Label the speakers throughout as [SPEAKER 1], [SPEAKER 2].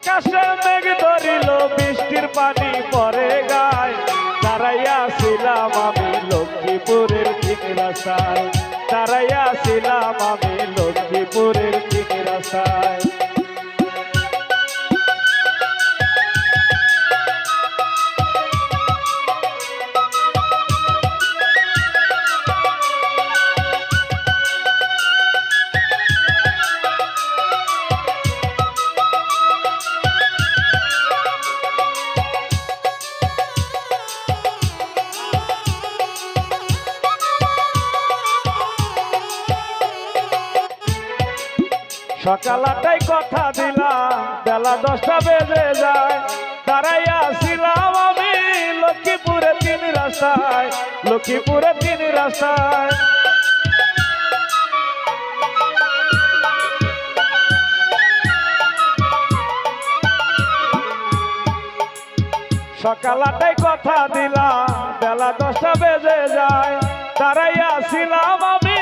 [SPEAKER 1] আকাশে মেঘ ধরিল বৃষ্টির পানি পরে গায় দাঁড়াইয়া ছিলাম আমি লক্ষ্মীপুরের ঠিক রাস্তায় দাঁড়াইয়া ছিলাম আমি লক্ষ্মীপুরের ঠিক রাস্তায় সকাল 8টায় কথা দিলাম বেলা 10টা বেজে যায় দাঁড়াইয়া ছিলাম আমি লক্ষ্মীপুরে তিন রাস্তায় লক্ষ্মীপুরে তিন রাস্তায় সকাল 8টায় কথা দিলাম বেলা 10টা বেজে যায় দাঁড়াইয়া ছিলাম আমি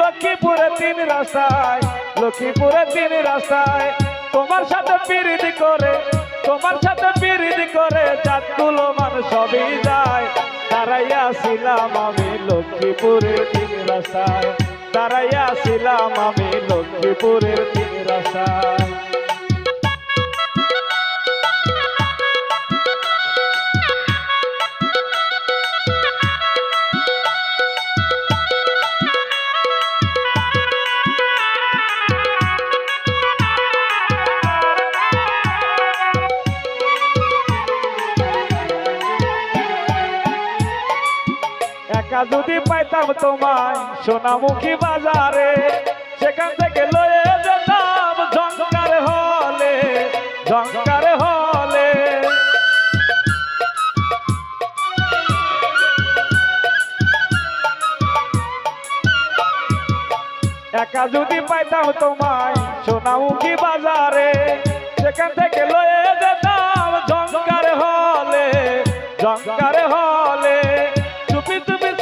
[SPEAKER 1] লক্ষ্মীপুরে তিন রাস্তায় লক্ষ্মীপুরে তিন রাস্তায় তোমার সাথে পিরিতি করে জাতগুলো মান সবই যায় দাঁড়াইয়া ছিলাম আমি লক্ষ্মীপুরের তিন রাস্তায় দাঁড়াইয়া ছিলাম আমি লক্ষ্মীপুরের তিন রাস্তায় একা যদি পাইতাম তোমায় সোনামুখী বাজারে সেখান থেকে লয়ে যেতাম ঝংকার হলে একা যদি পাইতাম তোমায় সোনামুখী বাজারে সেখান থেকে লয়ে যেতাম ঝংকার হলে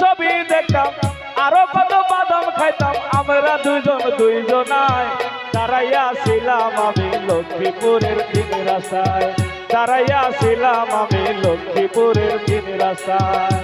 [SPEAKER 1] ছবি দেখতাম আরো কত বাদাম খাইতাম আমরা দুইজনায় দাঁড়াইয়া ছিলাম আমি লক্ষ্মীপুরের তিন রাস্তায় দাঁড়াইয়া ছিলাম আমি লক্ষ্মীপুরের তিন রাস্তায়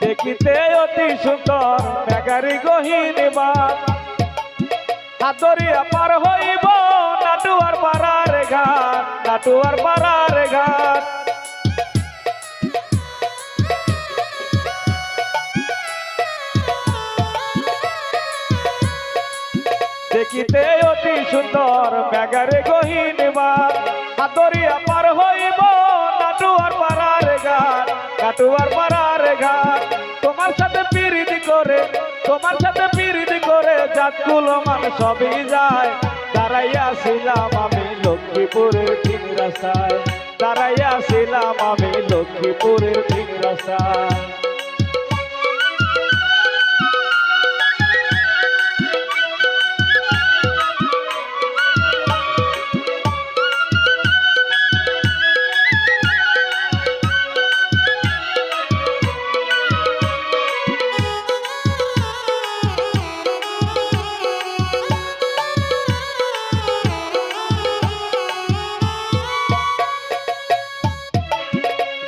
[SPEAKER 1] দেখিতে অতি সুন্দর মেঘারি গহীন বাদ হাতরিয়া পার হইব নাটুয়ার পাড়ার ঘাট দেখিতে অতি সুন্দর মেঘারি গহীন বাদ হাতরিয়া পার হইব নাটুয়ার পাড়ার ঘাট তোমার সাথে পিরিতি করে জাতগুলো মান সবই যায় দাঁড়াইয়া ছিলাম আমি লক্ষ্মীপুরের তিন রাস্তায় দাঁড়াইয়া ছিলাম আমি লক্ষ্মীপুরের তিন রাস্তায়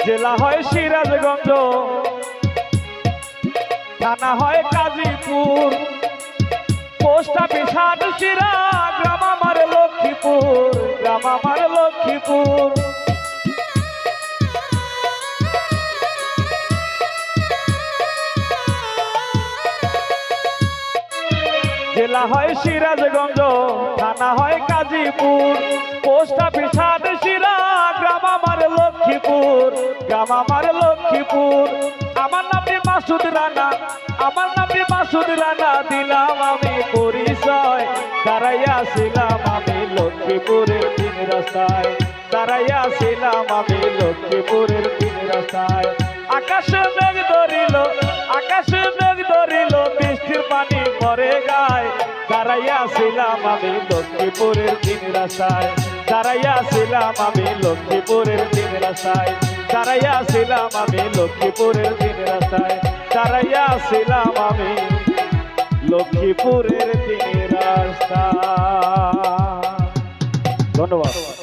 [SPEAKER 1] জেলা হয় সিরাজগঞ্জ থানা হয় গাজীপুর পোস্ট অফিস হাটশিরা গ্রাম আমার লক্ষ্মীপুর জেলা হয় সিরাজগঞ্জ, থানা হয় গাজীপুর, পোস্ট অফিস হাটশিরা, গ্রাম আমার লক্ষ্মীপুর, গ্রাম আমার লক্ষ্মীপুর। আমার নামে মাসুদ রানা, আমার নামে মাসুদ রানা, দিলাম আমি পরিচয়। দাঁড়াইয়া ছিলাম আমি লক্ষ্মীপুরের তিন রাস্তায়, দাঁড়াইয়া ছিলাম আমি লক্ষ্মীপুরের তিন রাস্তায়। আকাশে মেঘ ধরিল, আকাশে মেঘ ধরিল, বৃষ্টির পানি পরে গায়। দাঁড়াইয়া ছিলাম আমি লক্ষ্মীপুরের তিন রাস্তায়, দাঁড়াইয়া ছিলাম আমি লক্ষ্মীপুরের তিন রাস্তায়, দাঁড়াইয়া ছিলাম আমি লক্ষ্মীপুরের তিন রাস্তায়, দাঁড়াইয়া ছিলাম আমি লক্ষ্মীপুরের তিন রাস্তায়। ধন্যবাদ।